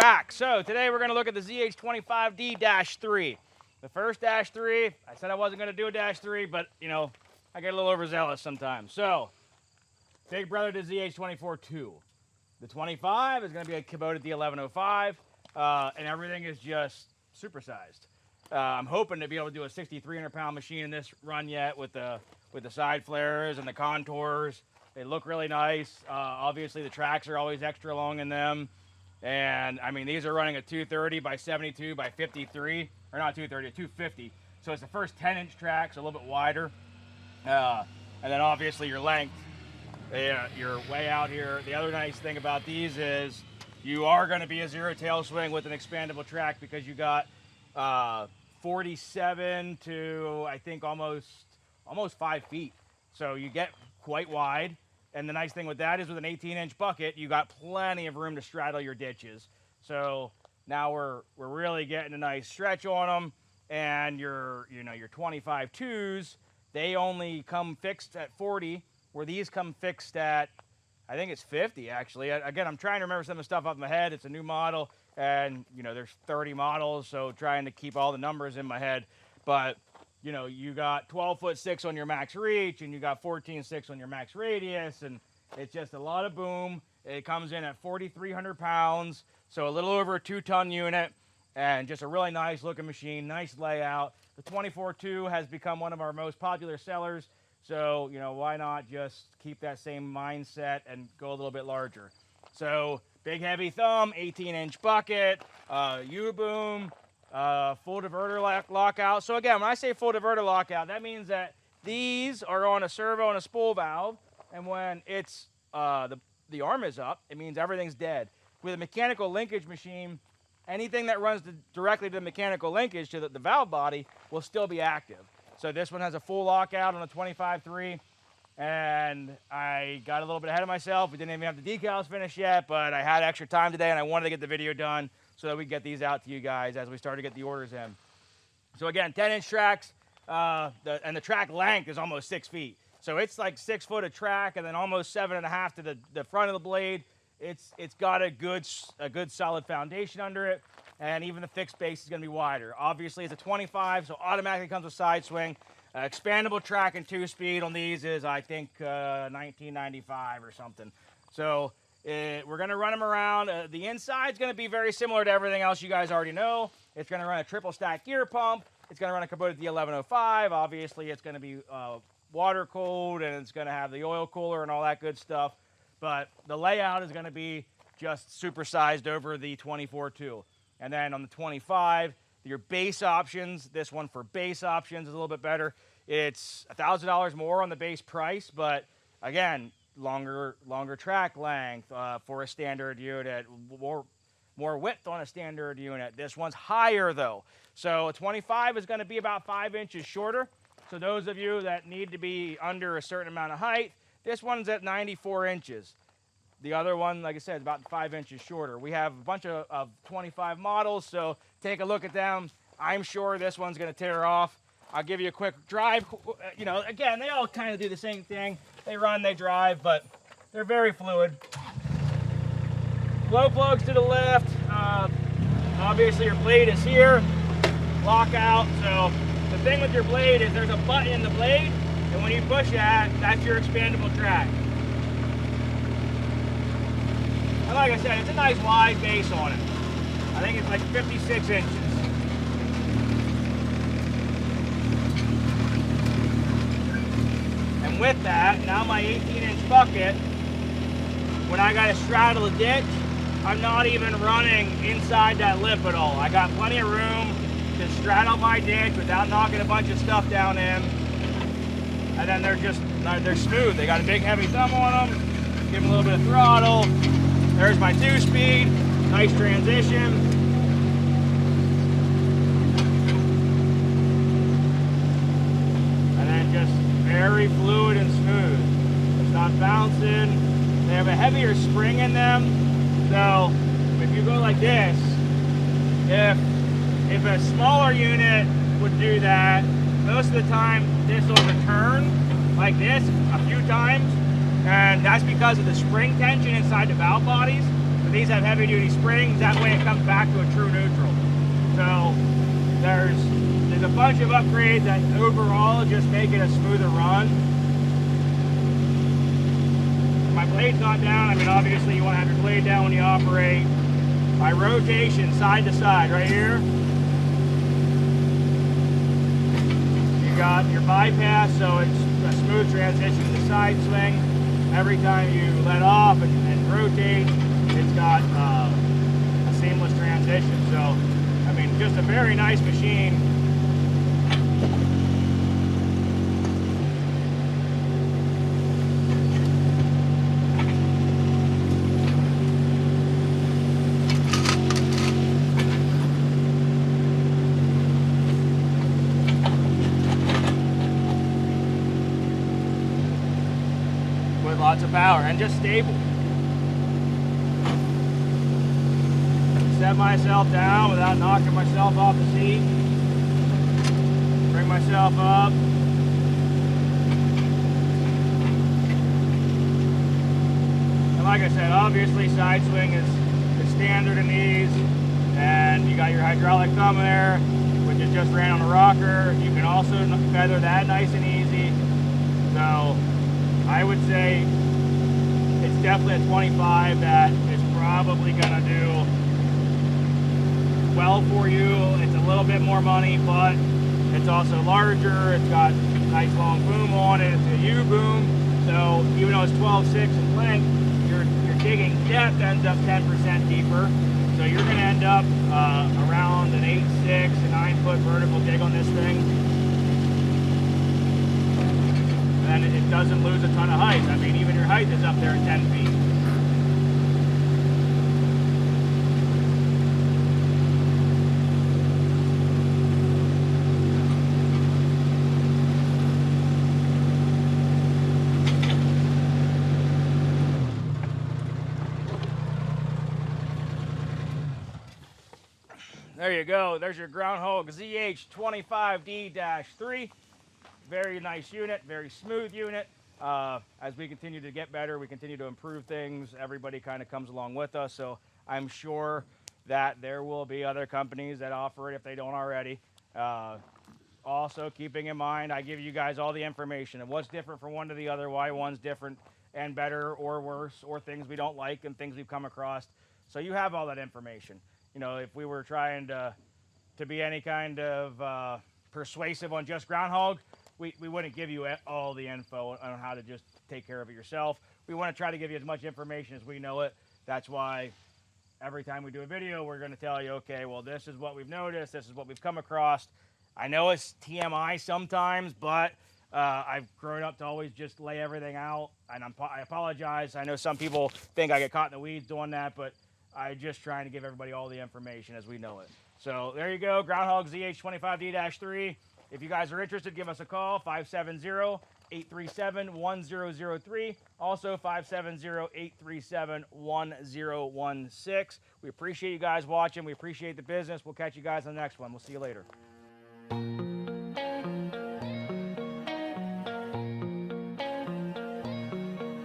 back. So today we're going to look at the ZH25D-3. The first -3, I said I wasn't going to do a -3, but you know, I get a little overzealous sometimes. So, big brother to ZH24-2. The 25 is going to be a Kubota D1105, and everything is just supersized. I'm hoping to be able to do a 6,300-pound machine in this run yet with the side flares and the contours. They look really nice. Obviously, the tracks are always extra long in them. And, I mean, these are running a 230 by 72 by 53. Or not 230, a 250. So it's the first 10-inch track, so a little bit wider. And then, obviously, your length. You're way out here. The other nice thing about these is you are going to be a zero tail swing with an expandable track because you got 47 to, I think, almost 5 feet. So you get quite wide. And the nice thing with that is with an 18-inch bucket, you got plenty of room to straddle your ditches. So now we're really getting a nice stretch on them. And your 25-2s, they only come fixed at 40, where these come fixed at, I think it's 50 actually. Again, I'm trying to remember some of the stuff off my head. It's a new model, and you know there's 30 models, so trying to keep all the numbers in my head. But you know, you got 12'6" on your max reach, and you got 14'6" on your max radius, and it's just a lot of boom. It comes in at 4,300 pounds, so a little over a 2-ton unit, and just a really nice looking machine, nice layout. The 24-2 has become one of our most popular sellers, so you know, why not just keep that same mindset and go a little bit larger. So big heavy thumb, 18-inch bucket, U-boom, full diverter lockout. So again, when I say full diverter lockout, that means that these are on a servo and a spool valve, and when it's the arm is up, it means everything's dead. With a mechanical linkage machine, anything that runs directly to the mechanical linkage to the valve body will still be active. So this one has a full lockout on a 25-3, and I got a little bit ahead of myself. We didn't even have the decals finished yet, but I had extra time today, and I wanted to get the video done so that we get these out to you guys as we start to get the orders in. So again, 10-inch tracks, and the track length is almost 6 feet. So it's like 6 foot of track, and then almost 7.5 to the front of the blade. It's got a good solid foundation under it, and even the fixed base is going to be wider. Obviously, it's a 25, so automatically comes with side swing. Expandable track and 2-speed on these is, I think, 1995 or something. So we're going to run them around. The inside's going to be very similar to everything else you guys already know. It's going to run a triple stack gear pump. It's going to run a Kubota D1105. Obviously, it's going to be water cooled, and it's going to have the oil cooler and all that good stuff. But the layout is going to be just supersized over the 24-2. And then on the 25, your base options, this one for base options is a little bit better. It's $1,000 more on the base price, but again, longer track length for a standard unit, more width on a standard unit. This one's higher though. So a 25 is going to be about 5 inches shorter. So those of you that need to be under a certain amount of height, this one's at 94 inches. The other one, like I said, is about 5 inches shorter. We have a bunch of 25 models, so take a look at them. I'm sure this one's going to tear off. I'll give you a quick drive. You know, again, they all kind of do the same thing. They run, they drive, but they're very fluid. Glow plugs to the left. Obviously, your blade is here. Lockout. So the thing with your blade is there's a button in the blade, and when you push that, that's your expandable track. And like I said, it's a nice wide base on it. I think it's like 56 inches. And with that, now my 18-inch bucket, when I got to straddle a ditch, I'm not even running inside that lip at all. I got plenty of room to straddle my ditch without knocking a bunch of stuff down in. And then they're smooth. They got a big heavy thumb on them. Give them a little bit of throttle. There's my 2-speed, nice transition. And then just very fluid and smooth. It's not bouncing. They have a heavier spring in them. So if you go like this, if a smaller unit would do that, most of the time this will return like this a few times. And that's because of the spring tension inside the valve bodies. But these have heavy duty springs, that way it comes back to a true neutral. So there's a bunch of upgrades that overall just make it a smoother run. My blade's not down. I mean, obviously you want to have your blade down when you operate. My rotation side to side right here. You got your bypass, so it's a smooth transition to side swing. Every time you let off and rotate, it's got a seamless transition. So, I mean, just a very nice machine. With lots of power and just stable. Set myself down without knocking myself off the seat. Bring myself up. And like I said, obviously side swing is standard in these. And you got your hydraulic thumb there, which is just ran on a rocker. You can also feather that nice and easy. So I would say it's definitely a 25 that is probably gonna do well for you. It's a little bit more money, but it's also larger. It's got nice long boom on it. It's a U-boom. So even though it's 12.6 in length, your digging depth ends up 10% deeper. So you're gonna end up around an 8.6, a 9-foot vertical dig on this thing. And it doesn't lose a ton of height. I mean, even your height is up there at 10 feet. There you go. There's your Groundhog ZH25D-3. Very nice unit, very smooth unit. As we continue to get better, we continue to improve things. Everybody kind of comes along with us. So I'm sure that there will be other companies that offer it if they don't already. Also, keeping in mind, I give you guys all the information of what's different from one to the other, why one's different and better or worse, or things we don't like and things we've come across. So you have all that information. You know, if we were trying to be any kind of persuasive on just Groundhog, we wouldn't give you all the info on how to just take care of it yourself. We want to try to give you as much information as we know it. That's why every time we do a video, we're going to tell you, okay, well, this is what we've noticed. This is what we've come across. I know it's TMI sometimes, but I've grown up to always just lay everything out. And I apologize. I know some people think I get caught in the weeds doing that, but I'm just trying to give everybody all the information as we know it. So there you go, Groundhog ZH25D-3. If you guys are interested, give us a call, 570-837-1003. Also, 570-837-1016. We appreciate you guys watching. We appreciate the business. We'll catch you guys on the next one. We'll see you later.